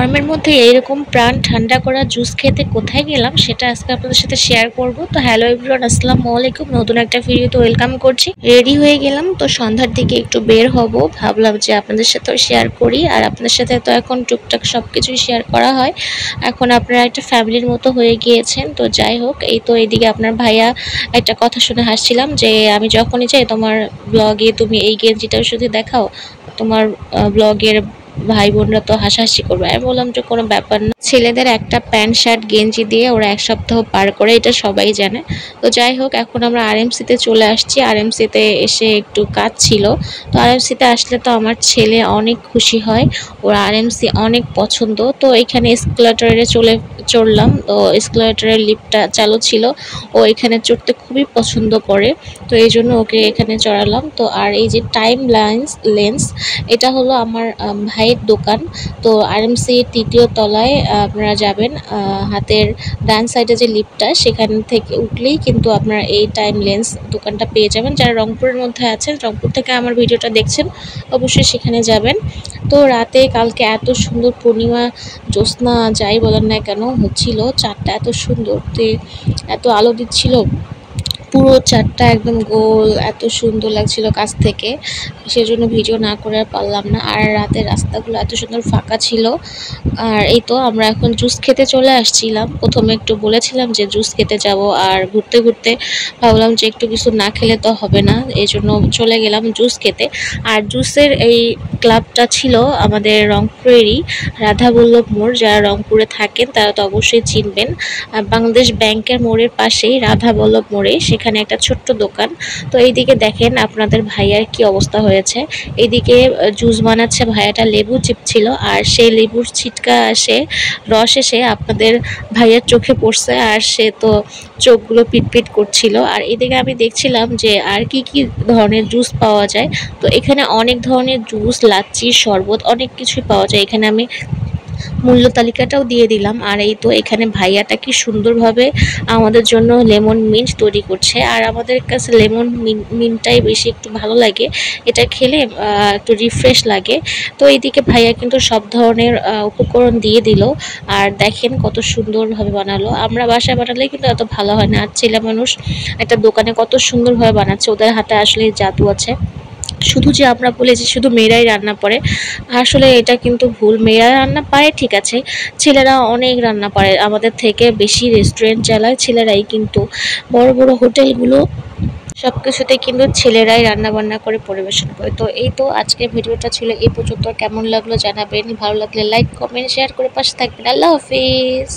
গরমের মধ্যে এইরকম প্রাণ ঠান্ডা করা জুস খেতে কোথায় গেলাম সেটা আজকে আপনাদের সাথে শেয়ার করব। তো হ্যালো এভরিওয়ান, আসসালামু আলাইকুম। নতুন একটা ভিডিওতে ওয়েলকাম করছি। রেডি হয়ে গেলাম, তো সন্ধ্যার দিকে একটু বের হব, ভাবলাম যে আপনাদের সাথেও শেয়ার করি। আর আপনাদের সাথে তো এখন টুকটাক সব কিছুই শেয়ার করা হয়, এখন আপনারা একটা ফ্যামিলির মতো হয়ে গিয়েছেন। তো যাই হোক, এই তো এইদিকে আপনার ভাইয়া একটা কথা শুনে হাসছিলাম যে আমি যখনই চাই তোমার ব্লগে তুমি এই গেঞ্জিটাও শুধু দেখাও, তোমার ব্লগের ভাই বোনরা তো হাসাহাসি করবে। আমি বললাম যে কোনো ব্যাপার না, ছেলেদের একটা প্যান্ট শার্ট গেঞ্জি দিয়ে ওরা এক সপ্তাহ পার করে, এটা সবাই জানে। তো যাই হোক, এখন আমরা আরএমসিতে চলে আসছি। আরএমসিতে এসে একটু কাজ ছিল। তো আরএমসিতে আসলে তো আমার ছেলে অনেক খুশি হয়, ওর আরএমসি অনেক পছন্দ। তো এখানে এসকেলেটরে চড়লাম। তো এসকেলেটরের লিফটটা চালু ছিল, ও এখানে চড়তে খুবই পছন্দ করে, তো এই জন্য ওকে এখানে চড়ালাম। তো আর এই যে টাইম লেন্স, এটা হলো আমার ভাইয়ের দোকান। তো আরএমসি তৃতীয় তলায় আপনারা যাবেন, হাতের ডান সাইডে যে লিফটটা সেখান থেকে উঠলেই কিন্তু আপনারা এই টাইম লেন্স দোকানটা পেয়ে যাবেন। যারা রংপুরের মধ্যে আছেন, রংপুর থেকে আমার ভিডিওটা দেখছেন, অবশ্যই সেখানে যাবেন। তো রাতে কালকে এত সুন্দর পূর্ণিমা জ্যোৎস্না যাই বলেন না কেন হচ্ছিল, চারটা এত সুন্দর, এত আলো দিচ্ছিল, পুরো চারটা একদম গোল, এত সুন্দর লাগছিল কাছ থেকে, সেজন্য ভিডিও না করে আর পারলাম না। আর রাতের রাস্তাগুলো এত সুন্দর ফাঁকা ছিল। আর এই তো আমরা এখন জুস খেতে চলে আসছিলাম। প্রথমে একটু বলেছিলাম যে জুস খেতে যাব, আর ঘুরতে ঘুরতে ভাবলাম যে একটু কিছু না খেলে তো হবে না, এই জন্য চলে গেলাম জুস খেতে। আর জুসের এই ক্লাবটা ছিল আমাদের রংপুরেরই, রাধাবল্লভ মোড়। যারা রংপুরে থাকেন তারা তো অবশ্যই চিনবেন, বাংলাদেশ ব্যাংকের মোড়ের পাশেই রাধাবল্লভ মোড়ে সেখানে একটা ছোট্ট দোকান। তো এইদিকে দেখেন আপনাদের ভাইয়ার কি অবস্থা হয়েছে, এইদিকে জুস বানাচ্ছে ভাইয়াটা, লেবু চিপছিল, আর সেই লেবুর ছিটকা রস এসে আপনাদের ভাইয়ার চোখে পড়ছে, আর সে তো চোখগুলো পিটপিট করছিল। আর এদিকে আমি দেখছিলাম যে আর কি কি ধরনের জুস পাওয়া যায়। তো এখানে অনেক ধরনের জুস, লাচ্ছি, শরবত, অনেক কিছুই পাওয়া যায়। এখানে আমি মূল্য তালিকাটাও দিয়ে দিলাম। আর এই তো এখানে ভাইয়াটা কি সুন্দরভাবে আমাদের জন্য লেমন মিন্ট তৈরি করছে, আর আমাদের কাছে লেমন মিন্টটাই বেশি একটু ভালো লাগে, এটা খেলে একটু রিফ্রেশ লাগে। তো এইদিকে ভাইয়া কিন্তু সব ধরনের উপকরণ দিয়ে দিল, আর দেখেন কত সুন্দরভাবে বানালো। আমরা বাসায় বানালে কিন্তু এত ভালো হয় না, আর ছেলে মানুষ একটা দোকানে কত সুন্দরভাবে বানাচ্ছে, ওদের হাতে আসলে জাদু আছে। শুধু যে আমরা বলি যে শুধু মেয়েরাই রান্না পারে, আসলে এটা কিন্তু ভুল। মেয়েরা রান্না পারে ঠিক আছে, ছেলেরা অনেক রান্না পারে, আমাদের থেকে বেশি রেস্টুরেন্ট চালায় ছেলেরাই, কিন্তু বড় বড় হোটেলগুলো সব কিছুতে কিন্তু ছেলেরাই রান্না বান্না করে পরিবেশন করে। তো এই তো আজকের ভিডিওটা ছিল এই পর্যন্ত। কেমন লাগলো জানাবেন, ভালো লাগলে লাইক কমেন্ট শেয়ার করে পাশে থাকবেন। আল্লাহ হাফিজ।